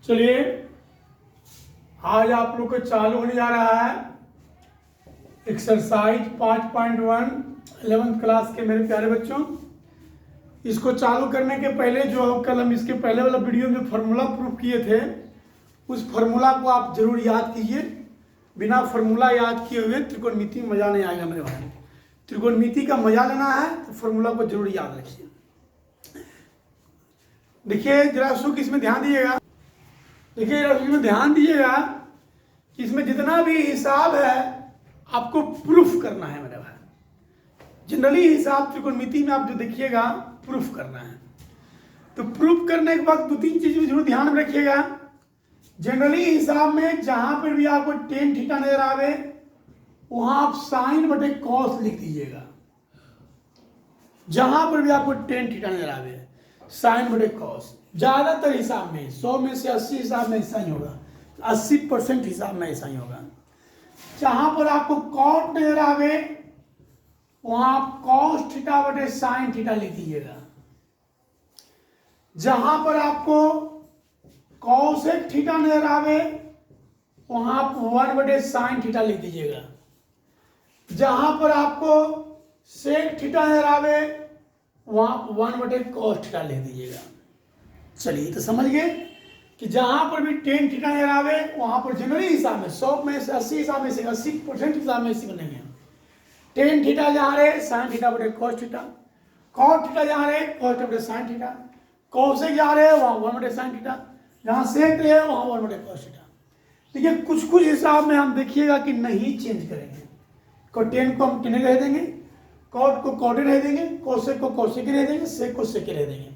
चलिए आज आप लोग को चालू होने जा रहा है एक्सरसाइज 5.1 11th क्लास के मेरे प्यारे बच्चों। इसको चालू करने के पहले जो कल हम इसके पहले वाला वीडियो में फार्मूला प्रूफ किए थे उस फार्मूला को आप जरूर याद कीजिए। बिना फार्मूला याद किए हुए त्रिकोणमिति में मजा नहीं आएगा मेरे भाई। त्रिकोणमिति का मजा लेना है तो फार्मूला को जरूर याद रखिए। देखिए जरा सुख इसमें ध्यान दीजिएगा। देखिए इसमें ध्यान दीजिएगा कि इसमें जितना भी हिसाब है आपको प्रूफ करना है मेरे भाई। जनरली हिसाब त्रिकोणमिति में आप जो देखिएगा प्रूफ करना है। तो प्रूफ करने के बाद दो तीन चीज में जरूर ध्यान में रखिएगा। जनरली हिसाब में जहां पर भी आपको टेन थीटा नजर आवे वहां आप साइन बटे कॉस लिख दीजिएगा। जहां पर भी आपको टेन थीटा नजर आवे साइन बटे कॉस। ज्यादातर हिसाब में 100 में से 80 हिसाब में ऐसा ही होगा, 80% हिसाब में ऐसा ही होगा। जहां पर आपको कॉट नजर आवे वहां आप कॉस थीटा बटे साइन थीटा लिख दीजिएगा। जहां पर आपको कॉसेक थीटा नजर आवे वहां आप 1 बटे साइन थीटा लिख दीजिएगा। जहां पर आपको सेक थीटा नजर आवे वहां 1 बटे कॉस थीटा लिख दीजिएगा। चलिए तो समझ गए कि जहां पर भी टेन थीटा नजर आवे वहां पर जनरली हिसाब में 100 में से 80 हिसाब में से 80% हिसाब में इसी बनेंगे। टेन थीटा जहां रहे साइन थीटा बटे कॉस थीटा, कॉस थीटा जहां रहे कॉस थीटा बटे साइन थीटा, कॉसेक जहां रहे वहां 1 बटे साइन थीटा, जहां सेक रहे वहां 1 बटे कॉस थीटा। देखिए कुछ कुछ हिसाब में हम देखिएगा कि नहीं चेंज करेंगे। टेन को हम टेन रह देंगे, कॉट को कॉट रह देंगे, कोसेक को कोसेक रह देंगे, सेक को सेक रह देंगे।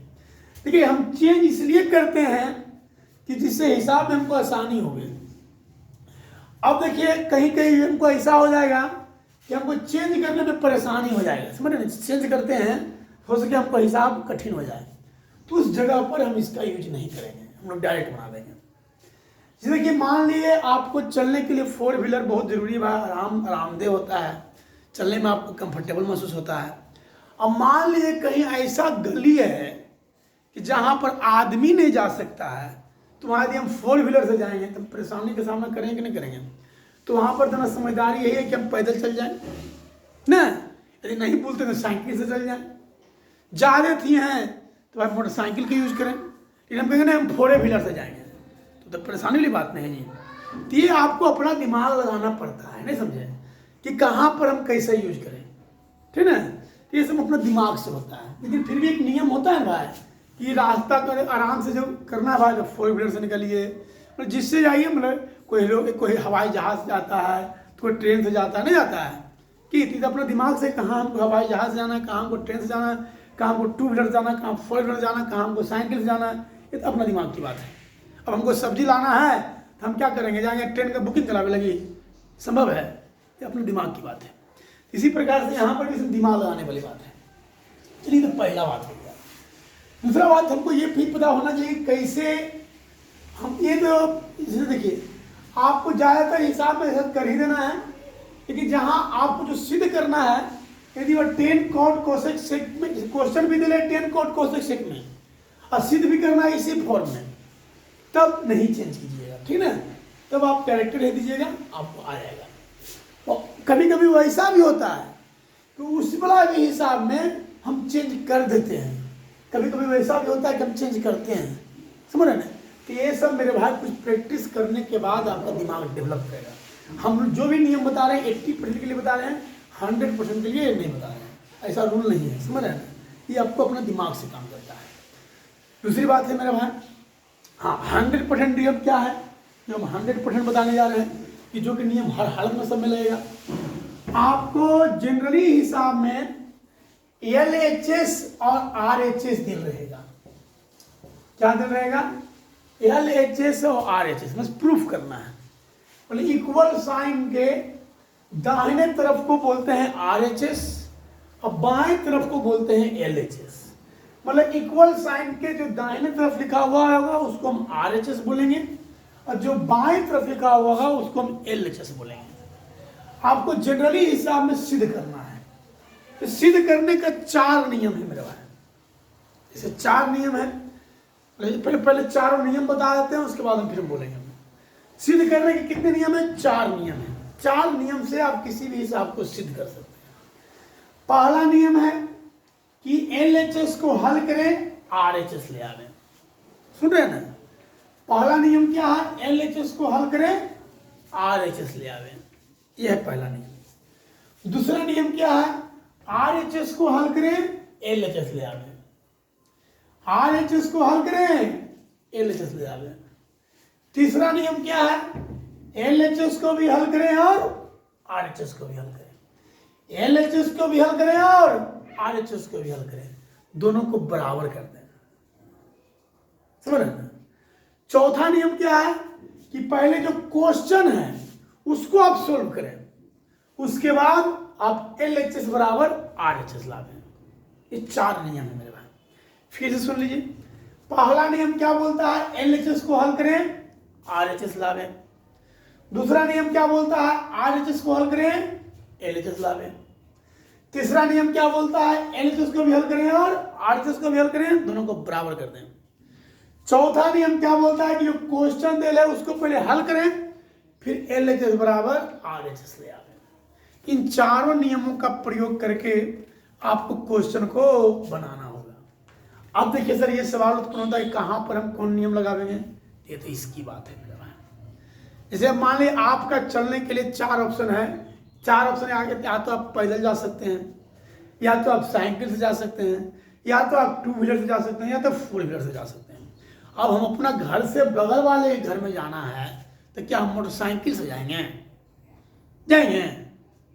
देखिए हम चेंज इसलिए करते हैं कि जिससे हिसाब में हमको आसानी हो गई। अब देखिए कहीं कहीं हमको ऐसा हो जाएगा कि हमको चेंज करने में परेशानी हो जाएगा। समझ रहे, चेंज करते हैं हो सके हमको हिसाब कठिन हो जाए तो उस जगह पर हम इसका यूज नहीं करेंगे, हम लोग डायरेक्ट बना देंगे। जैसे कि मान लीजिए आपको चलने के लिए 4 व्हीलर बहुत जरूरी है, आरामदेह होता है, चलने में आपको कंफर्टेबल महसूस होता है। अब मान लीजिए कहीं ऐसा गली है कि जहां पर आदमी नहीं जा सकता है तो वहां यदि हम 4 व्हीलर से जाएंगे तो परेशानी का सामना करेंगे कि नहीं करेंगे। तो वहां पर तो समझदारी यही है कि हम पैदल चल जाएं ना, यदि नहीं बोलते तो साइकिल से चल जाएं। ज्यादा थी हैं तो भाई मोटरसाइकिल का यूज करें, लेकिन हम कहेंगे ना हम 4 व्हीलर से जाएंगे तो परेशानी वाली बात नहीं है जी। तो ये आपको अपना दिमाग लगाना पड़ता है, नहीं समझे कि कहाँ पर हम कैसे यूज करें, ठीक है। ये सब अपना दिमाग से होता है, लेकिन फिर भी एक नियम होता है भाई कि रास्ता कर आराम से जो करना है भाई, जब 4 व्हीलर से निकलिए और जिससे जाइए, मतलब कोई हवाई जहाज से जाता है तो कोई ट्रेन से जाता है, नहीं जाता है कि अपने दिमाग से कहाँ हमको हवाई जहाज से जाना है, कहाँ हमको ट्रेन से जाना है, कहाँ हमको 2 व्हीलर जाना है, कहाँ 4 व्हीलर जाना है, कहाँ हमको साइकिल से जाना है, ये तो अपना दिमाग की बात है। अब हमको सब्जी लाना है तो हम क्या करेंगे, जाएंगे ट्रेन का बुकिंग करावे लगी, संभव है, ये अपने दिमाग की बात है। इसी प्रकार से यहाँ पर भी दिमाग लगाने वाली बात है। चलिए तो पहला बात हो गया। दूसरा बात हमको ये भी पता होना चाहिए कैसे हम ये तो जैसे देखिए आपको ज़्यादातर हिसाब में कर ही देना है, लेकिन जहाँ आपको जो सिद्ध करना है यदि वह 10 कॉट कोसेक सेक में क्वेश्चन भी दिले 10 कॉट कोसेक सेक में और सिद्ध भी करना है इसी फॉर्म में, तब नहीं चेंज कीजिएगा, ठीक है। तब आप कैरेक्टर दे दीजिएगा, आपको आ जाएगा। और कभी कभी वैसा भी होता है कि उस वाला भी हिसाब में हम चेंज कर देते हैं, कभी कभी वैसा भी होता है कि हम चेंज करते हैं, समझ रहे ना। तो ये सब मेरे भाई कुछ प्रैक्टिस करने के बाद आपका दिमाग डेवलप करेगा। हम जो भी नियम बता रहे हैं 80% के लिए बता रहे हैं, 100% के लिए नहीं बता रहे हैं, ऐसा रूल नहीं है, समझ रहे हैं ना। ये आपको अपना दिमाग से काम करता है। दूसरी बात है मेरे भाई, हाँ 100% नियम क्या है जो हम 100% बताने जा रहे हैं कि जो कि नियम हर हालत में सब में लगेगा। आपको जनरली हिसाब में LHS और RHS दिन रहेगा। क्या दिन रहेगा, LHS और RHS बस प्रूफ करना है। बोले इक्वल साइन के दाहिने तरफ को बोलते हैं RHS और बाएं तरफ को बोलते हैं LHS। मतलब इक्वल साइन के जो दाहिने तरफ लिखा हुआ होगा उसको हम RHS बोलेंगे और जो बाएं तरफ लिखा हुआ होगा उसको हम LHS बोलेंगे। आपको जनरली हिसाब में सिद्ध करना है। तो सिद्ध करने का 4 नियम है मेरे भाई, जैसे 4 नियम है। पहले पहले चारों नियम बता देते हैं, उसके बाद हम फिर बोलेंगे। सिद्ध करने के कितने नियम है? 4 नियम है। 4 नियम से आप किसी भी हिसाब को सिद्ध कर सकते हैं। पहला नियम है कि LHS को हल करें, RHS ले आवे। सुन रहे हैं ना? पहला नियम क्या है? LHS को हल करें, RHS ले आवे। यह है पहला नियम। दूसरा नियम क्या है? RHS को हल करें, LHS ले आवे। RHS को हल करें, LHS ले आवे। तीसरा नियम क्या है? LHS को भी हल करें और RHS को भी हल करें। LHS को भी हल करें और RHS को भी हल करें, दोनों को बराबर कर दें। समझ रहे हैं? चौथा नियम क्या है कि पहले जो क्वेश्चन है उसको आप सोल्व करें, उसके बाद आप LHS बराबर RHS लावें। ये 4 नियम है मेरे भाई। फिर से सुन लीजिए। पहला नियम क्या बोलता है? LHS को हल करें, RHS लावें। दूसरा नियम क्या बोलता है? RHS को हल करें, LHS लावें। तीसरा नियम क्या बोलता है? LHS को भी हल करें और RHS को भी हल करें, दोनों को बराबर कर दें। चौथा नियम क्या बोलता है कि जो क्वेश्चन दे ले उसको पहले हल करें, फिर LHS बराबर RHS ले आवें। इन चारों नियमों का प्रयोग करके आपको क्वेश्चन को बनाना होगा। अब देखिए सर, ये सवाल उत्पन्न होता है कहां पर हम कौन नियम लगावेंगे? ये तो इसकी बात है मेरा भाई। जैसे मान लीजिए आपका चलने के लिए 4 ऑप्शन है। 4 ऑप्शन आगे, या तो आप पैदल जा सकते हैं, या तो आप साइकिल से जा सकते हैं, या तो आप 2 व्हीलर से जा सकते हैं, या तो 4 व्हीलर से जा सकते हैं। अब हम अपना घर से बगल वाले घर में जाना है तो क्या हम मोटरसाइकिल से जाएंगे? जाएंगे?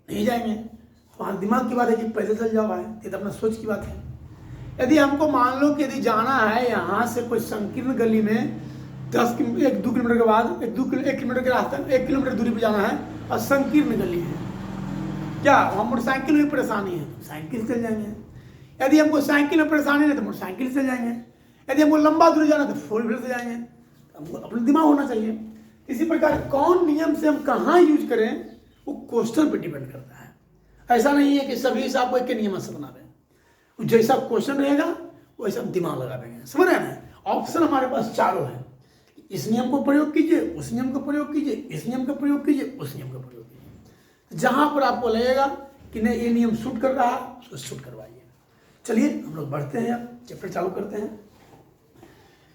नहीं जाएंगे। हमारे दिमाग की बात है कि पैदल चल जाओ भाई, ये तो अपना सोच की बात है। यदि हमको मान लो कि यदि जाना है यहाँ से कोई संकीर्ण गली में 1-2 किलोमीटर के बाद 1 किलोमीटर के रास्ते 1 किलोमीटर दूरी पर जाना है और संकीर्ण गली है, क्या हम मोटरसाइकिल में परेशानी है? साइकिल से चल जाएंगे। यदि हमको साइकिल में परेशानी है तो मोटरसाइकिल से जाएंगे। यदि हमको लंबा दूरी जाना तो 4 व्हीलर से जाएंगे। हमको अपना दिमाग होना चाहिए। इसी प्रकार कौन नियम से हम कहाँ यूज करें वो क्वेश्चन पर डिपेंड करता है। ऐसा नहीं है कि सभी हिसाब को एक नियम से बनावे। जैसा क्वेश्चन रहेगा वैसा दिमाग लगा देंगे। समझ रहे हैं? ऑप्शन हमारे पास चारों है। इस नियम को प्रयोग कीजिए, उस नियम को प्रयोग कीजिए, इस नियम का प्रयोग कीजिए, उस नियम का प्रयोग कीजिए। जहां पर आपको लगेगा कि नहीं ये नियम सूट कर रहा है उसको सूट करवाइए। चलिए हम लोग बढ़ते हैं, अब चैप्टर चालू करते हैं।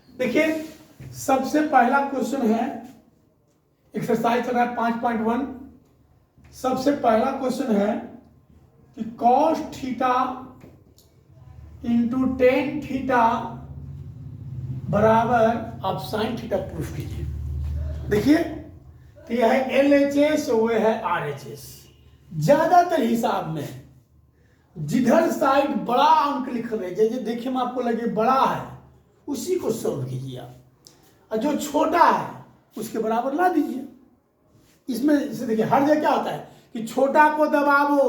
देखिए, सबसे पहला क्वेश्चन है, एक्सरसाइज चल रहा है 5.1। सबसे पहला क्वेश्चन है कि cos theta into tan theta बराबर आप साइन थीटा प्रूफ कीजिए। देखिए, तो यह है LHS, वो है RHS। ज्यादातर हिसाब में जिधर साइड बड़ा अंक लिख रहे, जैसे देखिए में आपको लगे बड़ा है उसी को सॉल्व कीजिए आप, और जो छोटा है उसके बराबर ला दीजिए। इसमें इसे देखिए, हर जगह क्या होता है कि छोटा को दबावो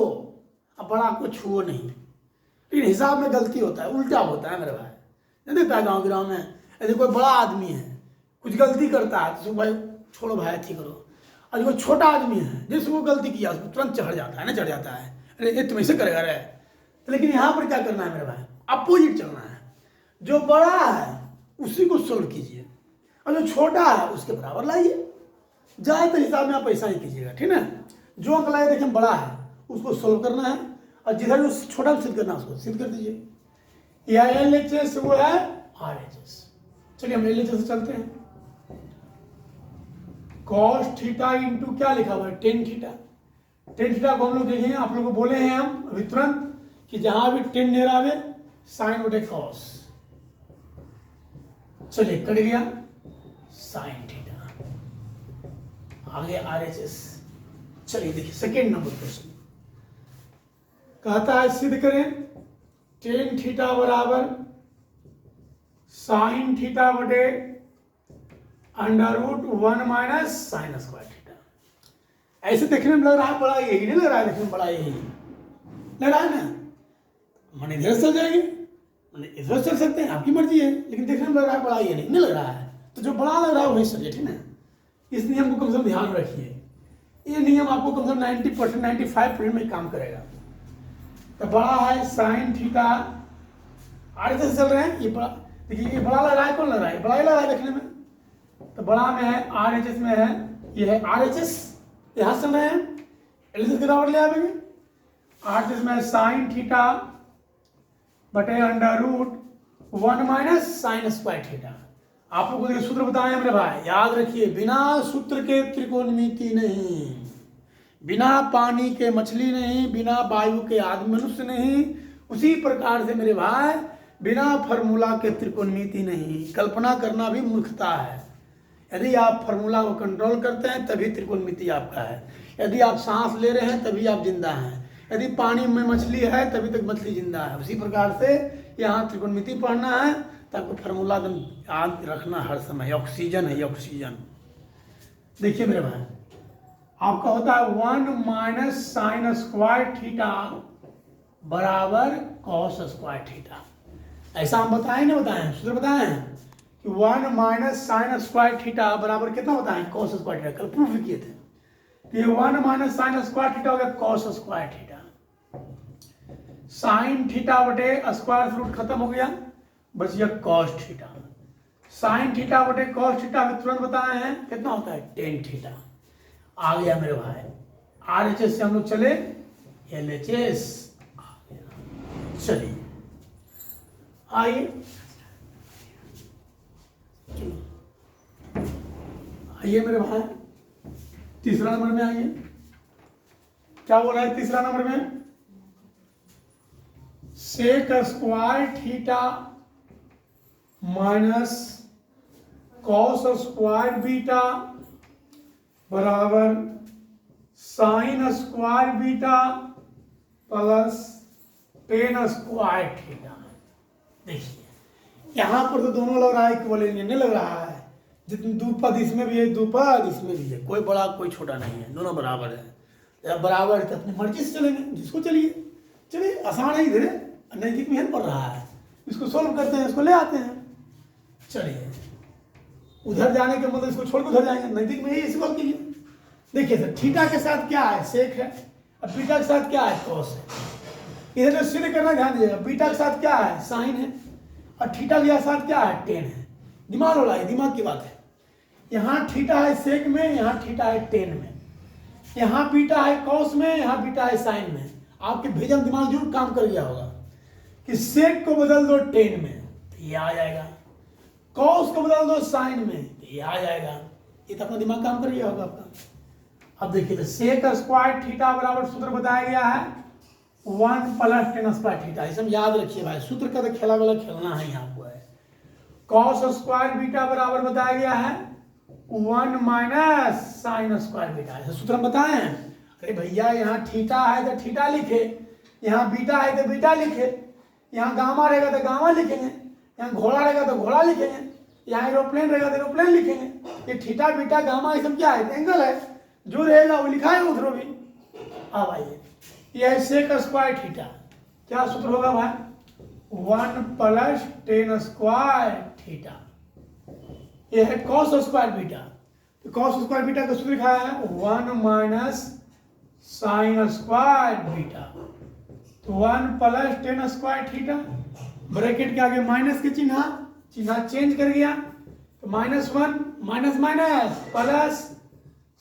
और बड़ा को छुओ नहीं, लेकिन हिसाब में गलती होता है, उल्टा होता है मेरे भाई। नहीं देखता है गाँव गिराव में, यदि कोई बड़ा आदमी है कुछ गलती करता है तो भाई छोड़ो भाई ठीक करो, और जो छोटा आदमी है जिसको वो गलती किया उसको तुरंत चढ़ जाता है ना, चढ़ जाता है, अरे ये तुम ऐसे करेगा रे। तो लेकिन यहाँ पर क्या करना है मेरे भाई, अपोजिट चलना है। जो बड़ा है उसी को सोल्व कीजिए और जो छोटा है उसके बराबर लाइए। ज़्यादातर हिसाब में आप ऐसा ही कीजिएगा, ठीक है। जो अंक लाए देखें बड़ा है उसको सोल्व करना है, और जिधर जो छोटा सिद्ध करना है उसको सिद्ध कर दीजिए। यह LHS वो है RHS। चलिए हम LHS से चलते हैं। cos थीटा इंटू क्या लिखा हुआ है? Ten theta. टेन थीटा को हम लोग देखेंगे, आप लोग को बोले हैं हम अभी तुरंत कि जहां भी टेन नियर आवे साइन बटे कॉस। चलिए कट गया साइन थीटा, आगे RHS। चलिए देखिए सेकेंड नंबर क्वेश्चन कहता है सिद्ध करें टेन थीटा बराबर साइन थीटा बटे √1 माइनस साइन स्क्वायर थीटा। ऐसे देखने में लग रहा है बड़ा यही, नहीं लग रहा है देखने में बड़ा यही लग रहा है ना। मन इधर से चल जाएंगे, मन इधर चल सकते हैं, आपकी मर्जी है, लेकिन देखने में लग रहा है बड़ा ये नहीं लग रहा है। तो जो बड़ा लग रहा है वही सब्जेक्ट है ना। इस नियम को कम से कम ध्यान रखिए, ये नियम आपको कम से कम 90% 95% में काम करेगा। तो बड़ा है साइन थीटा, RHS चल रहे हैं, ये बड़ा देखिए ये बड़ा लग रहा है, कौन लग रहा है? बड़ा ही लग रहा है देखने में। तो बड़ा में है RHS में है, ये है RHS, यहाँ से रहे हैं LHS के बराबर ले आएंगे। RHS में साइन थीटा बटे under root 1 minus sine square theta. आप लोगों को सूत्र बताए मेरे भाई, याद रखिए, बिना सूत्र के त्रिकोणमिति नहीं, बिना पानी के मछली नहीं, बिना वायु के आदमी मनुष्य नहीं। उसी प्रकार से मेरे भाई बिना फार्मूला के त्रिकोणमिति नहीं। कल्पना करना भी मूर्खता है। यदि आप फार्मूला को कंट्रोल करते हैं तभी त्रिकोणमिति आपका है। यदि आप सांस ले रहे हैं तभी आप जिंदा हैं। यदि पानी में मछली है तभी तक मछली जिंदा है। उसी प्रकार से यहाँ त्रिकोणमिति पढ़ना है तो आपको फार्मूला याद रखना हर समय। ऑक्सीजन है, ऑक्सीजन। देखिए मेरे भाई, आपका होता है 1 माइनस साइन स्क्वायर थीटा बराबर कॉस स्क्वायर थीटा। ऐसा हम बताएं ना, बताएं सूत्र बताएं कि 1 माइनस साइन स्क्वायर थीटा बराबर कितना होता है? Cos square theta. कल प्रूफ किए थे। तो ये 1 माइनस साइन स्क्वायर थीटा हो गया cos square theta. Sign theta बटे स्क्वायर रूट खत्म हो गया, बच गया कॉस थीटा। साइन थीटा बटे कॉस थीटा में तुरंत बताए हैं कितना होता है? Tan theta. आ गया मेरे भाई। RHS से हम लोग चले LHS आ गया। चलिए आइए, आइए मेरे भाई, तीसरा नंबर में आइए। क्या बोल रहा है तीसरा नंबर में? Sec square theta minus cos square beta बराबर sine square beta plus tan square theta. देखिए यहाँ पर तो दोनों लग रहा है इक्वल, नहीं लग रहा है। जितने दो पद इसमें भी है, दो पद इसमें भी है, कोई बड़ा कोई छोटा नहीं है, दोनों बराबर है। जब बराबर है तो अपनी मर्जी से चलेंगे, जिसको चलिए। चलिए आसान है, इधर नजदीक में हेल्प कर रहा है, इसको सोल्व करते हैं, इसको ले आते हैं। चलिए उधर जाने के मतलब इसको छोड़ के उधर जाएंगे, नजदीक में ही इसको कीजिए। देखिए सर, थीटा के साथ क्या है? सेक है। अब बीटा के साथ क्या है? कॉस है। इधर जो सिद्ध करना ध्यान दीजिएगा, बीटा के साथ क्या है? साइन है। और थीटा के साथ क्या है? टेन है। दिमाग हो रहा है, दिमाग की बात है। यहाँ थीटा है सेक में, यहाँ थीटा है टेन में, यहाँ बीटा है कॉस में, यहाँ बीटा है साइन में। आपके भेजन दिमाग जरूर काम कर गया होगा कि सेक को बदल दो टेन में तो ये आ जाएगा, कॉस को बदल दो साइन में तो ये आ जाएगा। ये तो अपना दिमाग काम कर गया होगा आपका। अब देखिए, सेक स्क्वायर थीटा बराबर सूत्र बताया गया है 1 प्लस टेन स्क्वायर थीटा। ये सब याद रखिए भाई, सूत्र का तो खेला वाला खेलना है यहाँ को है। कॉस स्क्वायर बीटा बराबर बताया गया है 1 माइनस साइन स्क्वायर बीटा। ऐसे सूत्र हम बताएं। अरे भैया यहाँ थीटा है तो थीटा लिखे, यहाँ बीटा है तो बीटा लिखे, यहाँ गामा रहेगा तो गामा लिखेंगे, यहाँ घोड़ा रहेगा तो घोड़ा लिखेंगे, यहाँ एरोप्लेन रहेगा तो एरोप्लेन लिखेंगे। ये थीटा बीटा गामा ये सब क्या है? एंगल है, जो रहेगा वो लिखा है उधर भी। अब आइए, यह सेक स्क्वायर थीटा क्या सूत्र होगा भाई? 1 प्लस टेन स्क्वायर थीटा। यह है कॉस स्क्वायर बीटा। तो कॉस स्क्वायर बीटा का सूत्र लिखा है 1 माइनस साइन स्क्वायर बीटा। तो 1 plus tan square theta, bracket के आगे माइनस के चिन्ह चेंज कर गया तो -1 minus minus plus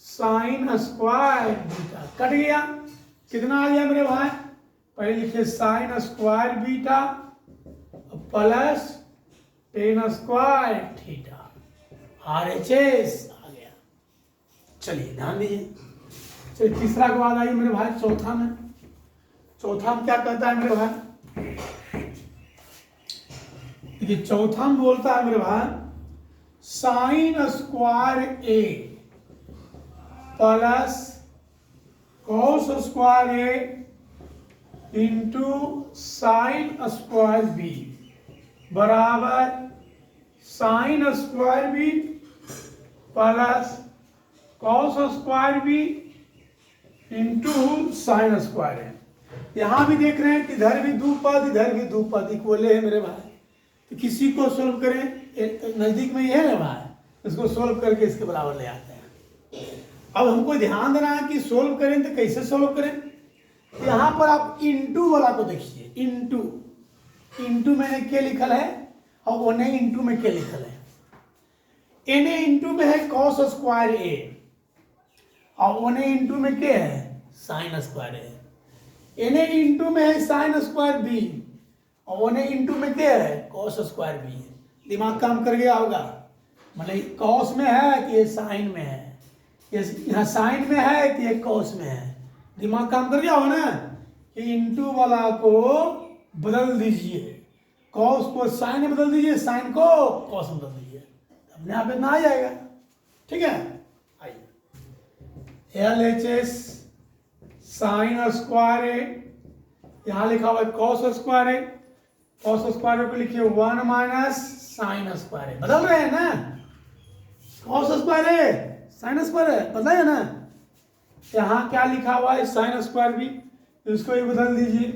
sine square beta cut गया। कितना आ गया मेरे भाई? पहले लिखिए sign square beta plus tan square theta, RHS आ गया। चलिए ध्यान दीजिए। चलिए तीसरा के बाद आइए मेरे भाई चौथा में। चौथा में क्या कहता है मेरे भाई? देखिए चौथा में बोलता है मेरे भाई sine square A plus cos square A into sine square B बराबर sine square B plus cos square B into sine square है। यहाँ भी देख रहे हैं कि इधर भी दो पद इधर भी दो पद इक्वल है मेरे भाई। तो किसी को सोल्व करें, नजदीक में ये है ना भाई, इसको सोल्व करके इसके बराबर ले आते हैं। अब हमको ध्यान देना है कि सोल्व करें तो कैसे सोल्व करें। यहाँ पर आप इंटू वाला को देखिए, इंटू मैंने क्या लिखा है और ओने इंटू में क्या लिखल है, एने इंटू में है कॉस स्क्वायर ए और ओने इंटू में क्या है साइन स्क्वायर ए, एने इंटू में है साइन स्क्वायर बी और ओने इंटू में क्या है कॉस स्क्वायर बी। दिमाग काम कर गया होगा, मतलब कॉस में है कि ये साइन में है, ये यहाँ साइन में है कि ये कॉस में है। दिमाग काम कर गया होगा ना कि इंटू वाला को बदल दीजिए, कॉस को साइन में बदल दीजिए, साइन को कॉस में बदल दीजिए, अपने आप इतना आ जाएगा। ठीक है, आइए L H S sine square A, यहाँ लिखा हुआ है cos square A, cos square को लिखिए 1 माइनस साइन स्क्वायर ए, बदल रहे हैं ना, कॉस स्क्वायर ए साइन स्क्वायर है, पता है ना। यहाँ क्या लिखा हुआ है साइन स्क्वायर भी, इसको भी बदल दीजिए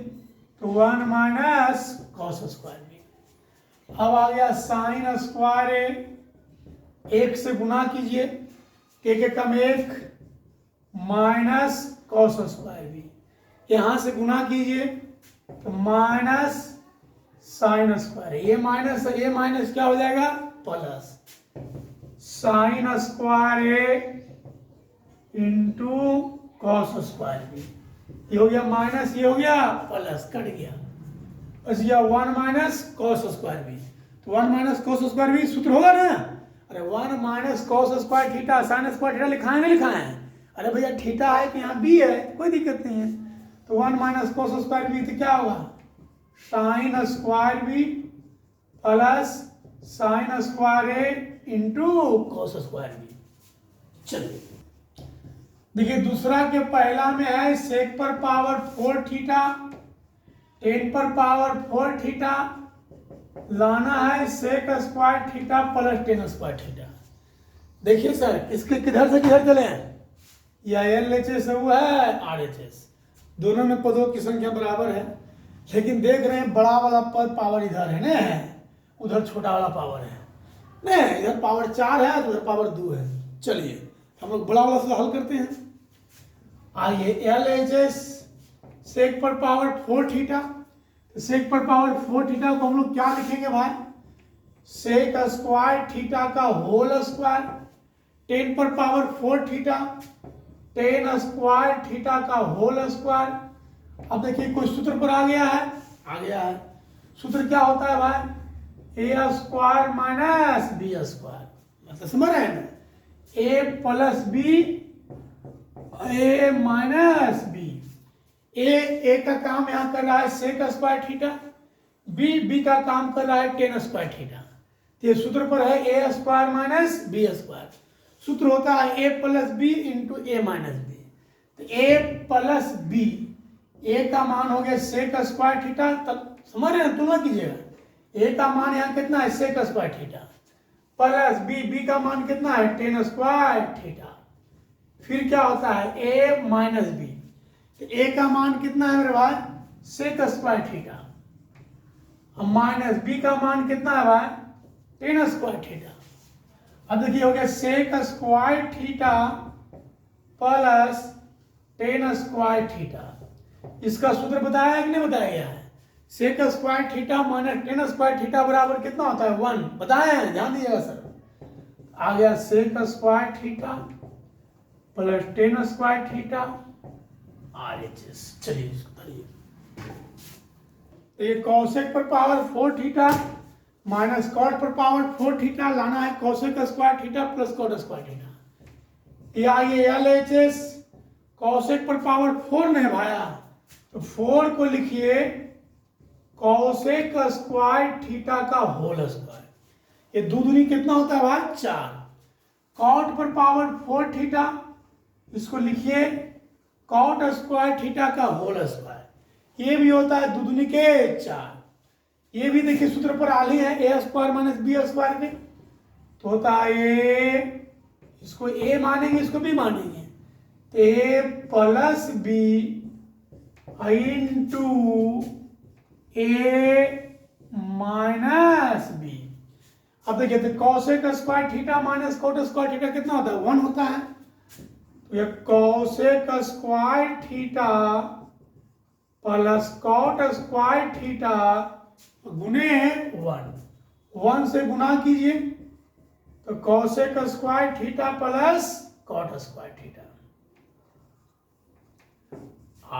तो 1 माइनस कॉस स्क्वायर बी। अब आ गया साइन स्क्वायर ए, एक से गुना कीजिए, एक कम एक माइनस कॉस स्क्वायर बी, यहाँ से गुना कीजिए तो माइनस साइन स्क्वायर, ये माइनस क्या हो जाएगा plus sine square A into cos square B, ये हो गया माइनस, ये हो गया प्लस, कट गया, बस गया 1 माइनस कॉस स्क्वायर बी। तो 1 माइनस कॉस स्क्वायर बी सूत्र होगा ना, अरे 1 minus cos square theta sine square theta लिखा है ना, लिखा है, अरे भैया थीटा है कि यहाँ बी है, कोई दिक्कत नहीं है। तो 1 माइनस कॉस स्क्वायर बी तो क्या होगा sine square B plus sine square A into cos square B. चलिए देखिए दूसरा के पहला में है सेक पर पावर 4 थीटा 10 पर पावर 4 थीटा लाना है sec square theta plus 10 square theta. देखिए सर इसके किधर से किधर चले हैं, या एल एच एस हुआ है आर एच एस, दोनों में पदों की संख्या बराबर है, लेकिन देख रहे हैं बड़ा वाला पद पावर इधर है ना, उधर छोटा वाला पावर है नहीं, इधर पावर 4 है तो उधर पावर 2 है। चलिए हम लोग बड़ा वाला से हल करते हैं। आइए एल एच एस सेक पर पावर 4 थीटा, तो सेक पर पावर 4 थीटा को हम लोग क्या लिखेंगे भाई, सेक स्क्वायर थीटा का होल स्क्वायर, 10 पर पावर 4 थीटा 10 स्क्वायर थीटा का होल स्क्वायर। अब देखिए कोई सूत्र पर आ गया है, आ गया है, सूत्र क्या होता है भाई ए स्क्वायर माइनस बी स्क्वायर, मतलब समझ रहे हैं ना, ए प्लस बी ए माइनस बी, ए का काम यहाँ कर रहा है सेक स्क्वायर थीटा, बी का काम कर रहा है 10 स्क्वायर थीटा, तो ये सूत्र पर है ए स्क्वायर माइनस बी स्क्वायर, सूत्र होता है ए plus B into A minus B, तो ए प्लस बी, ए का मान हो गया सेक स्क्वायर थीटा, तब समझ रहे हैं तुलना कीजिएगा, ए का मान यहाँ कितना है sec square theta plus B का मान कितना है 10 स्क्वायर थीटा, फिर क्या होता है ए माइनस बी, तो ए का मान कितना है मेरे भाई sec square theta, minus B का मान कितना है भाई 10 स्क्वायर थीटा। अब देखिए हो गया sec square theta plus 10 square theta, इसका सूत्र बताया कि नहीं बताया गया है, sec square theta minus 10 square theta बराबर कितना होता है 1, बताया है ध्यान दीजिएगा सर। आ गया sec square theta plus 10 square theta R H S. चलिए इसको करिए, ये कॉसेक पर पावर 4 थीटा माइनस कॉट पर पावर 4 थीटा लाना है cosec square theta plus cot square theta. ये आइए एल एच एस कॉसेक पर पावर 4 ने भाया, तो 4 को लिखिए कॉसेक स्क्वायर थीटा का होल स्क्वायर, ये दो दूनी कितना होता है भाई 4, कॉट पर पावर 4 थीटा, इसको लिखिए कॉट स्क्वायर थीटा का होल स्क्वायर, ये भी होता है दो दूनी के 4, ये भी देखिए सूत्र पर आली है ए स्क्वायर माइनस बी स्क्वायर के, तो होता है ए, इसको ए मानेंगे इसको भी मानेंगे, तो A plus B into A minus B. अब देखिए तो cosec square theta minus cot square theta कितना होता है 1 होता है, तो ये cosec square theta plus cot square theta गुने 1, 1 से गुना कीजिए तो cosec square theta plus cot square theta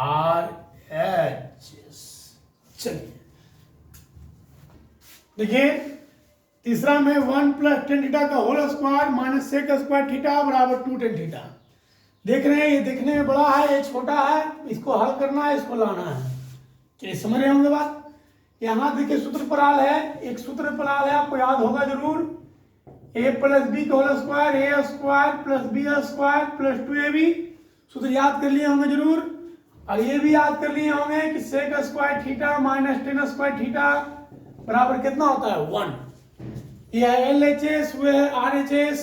RHS। चलिए देखिए तीसरा में 1 प्लस टेन थीटा का whole square minus sec square theta बराबर 2 टेन थीटा। देख रहे हैं ये देखने में बड़ा है, ये छोटा है, इसको हल करना है, इसको लाना है। चलिए समझ रहे होंगे बात। यहाँ देखिए सूत्र पराल है, एक सूत्र पराल है आपको याद होगा जरूर, a प्लस बी का whole square A square plus B square plus 2ab। सूत्र याद कर लिए होंगे जरूर। और ये भी याद कर लिए होंगे कि sec square theta minus tan square theta बराबर कितना होता है 1। ये है LHS, वो है RHS,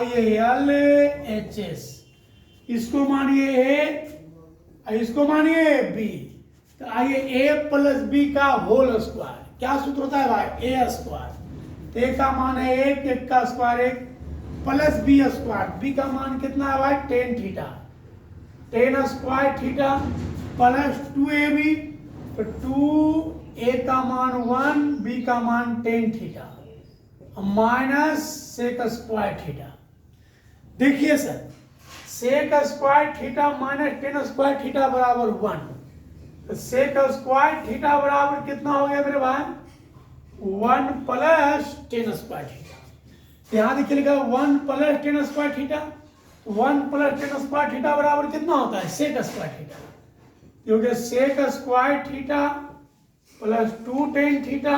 ये LHS। इसको मानिए A, इसको मानिए B। तो आइए a प्लस बी का होल स्क्वायर, क्या सूत्र होता है भाई a स्क्वायर। a का मान है 1, 1 का square 1 plus B square, B का मान कितना है भाई tan theta, tan square theta plus 2ab। तो 2a का मान 1, b का मान tan theta minus sec square theta. देखिए sir sec square theta minus tan square theta बराबर 1। तो सेक स्क्वायर थीटा बराबर कितना हो गया मेरे भाई 1 प्लस टेन स्क्वायर थीटा। यहाँ देखिए लिखा 1 plus tan square theta, 1 plus tan square theta बराबर कितना होता है सेक स्क्वायर थीटा, क्योंकि sec square theta plus 2 tan theta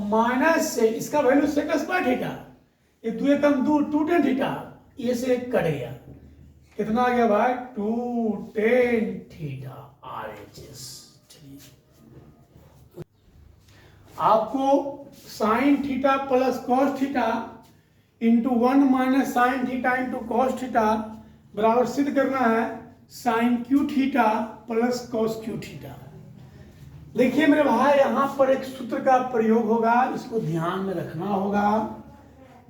minus से इसका वैल्यू सेक स्क्वायर थीटा, ये 2 कम 2 टेन थीटा, ये से कट गया, कितना आ गया भाई 2 टेन थीटा RHS। चलिए आपको sine theta plus cos theta into 1 minus sine theta into cos theta बराबर सिद्ध करना है sine cube theta plus cos cube theta. देखिए मेरे भाई यहाँ पर एक सूत्र का प्रयोग होगा, इसको ध्यान में रखना होगा।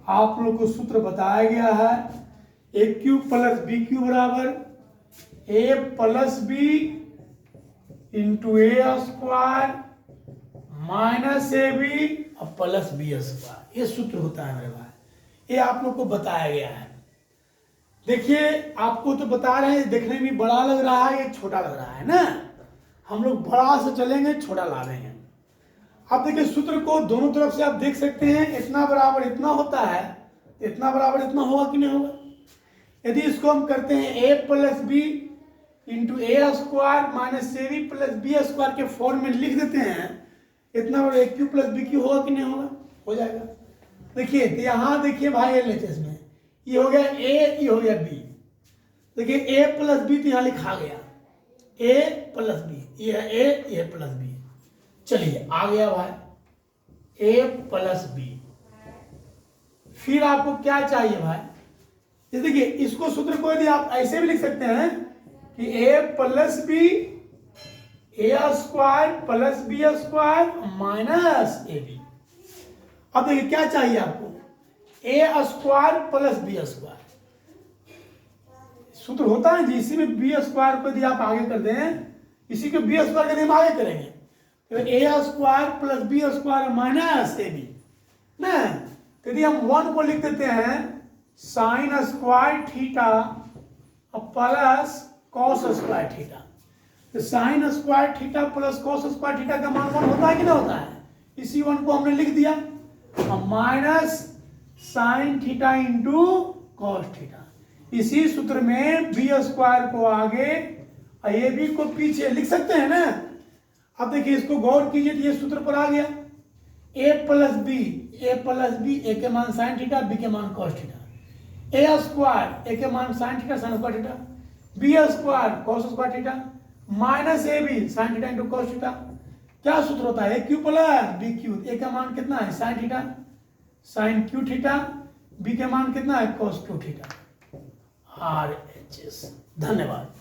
आप लोग को सूत्र बताया गया है A cube plus B cube बराबर A plus B into A square minus A B और प्लस बी स्क्वायर, ये सूत्र होता है मेरे भाई, ये आप लोग को बताया गया है। देखिए आपको तो बता रहे हैं देखने में बड़ा लग रहा है, ये छोटा लग रहा है ना, हम लोग बड़ा से चलेंगे छोटा ला रहे हैं। अब देखिए सूत्र को दोनों तरफ से आप देख सकते हैं, इतना बराबर इतना होता है, इतना बराबर इतना होगा कि नहीं होगा। यदि इसको हम करते हैं a plus B into A square minus A B plus B square के फॉर्म में लिख देते हैं, इतना बड़ा A cube plus B cube होगा कि नहीं होगा, हो जाएगा। देखिए यहाँ देखिए भाई LHS में ये हो गया a, ये हो गया b। देखिए a प्लस बी तो यहाँ लिखा गया a प्लस बी, ये है a, ये प्लस बी। चलिए आ गया भाई a प्लस बी। फिर आपको क्या चाहिए भाई, ये देखिए इसको सूत्र को यदि आप ऐसे भी लिख सकते हैं कि a plus B A square plus B square minus A B. अब देखिए क्या चाहिए आपको A square plus B square, सूत्र होता है जी, इसी में बी स्क्वायर को यदि आप आगे कर दें, इसी को बी स्क्वायर यदि हम आगे करेंगे तो A square plus B square minus A B ना। यदि हम 1 को लिख देते हैं sine square theta plus cos square theta, तो sine square theta plus cos square theta का मान 1 होता है कि नहीं होता है, इसी 1 को हमने लिख दिया minus sine theta into cos theta. इसी सूत्र में बी स्क्वायर को आगे ए बी को पीछे लिख सकते हैं ना। अब देखिए इसको गौर कीजिए, ये सूत्र पर आ गया ए प्लस बी, ए के मान साइन थीटा, बी के मान cos theta, A square A के मान sine theta sine square theta, B square cos square theta minus A B sine theta into cos theta. क्या सूत्र होता है A cube plus B cube, A का मान कितना है sine theta sine cube theta, B के मान कितना है कॉस क्यू थीटा RHS। धन्यवाद।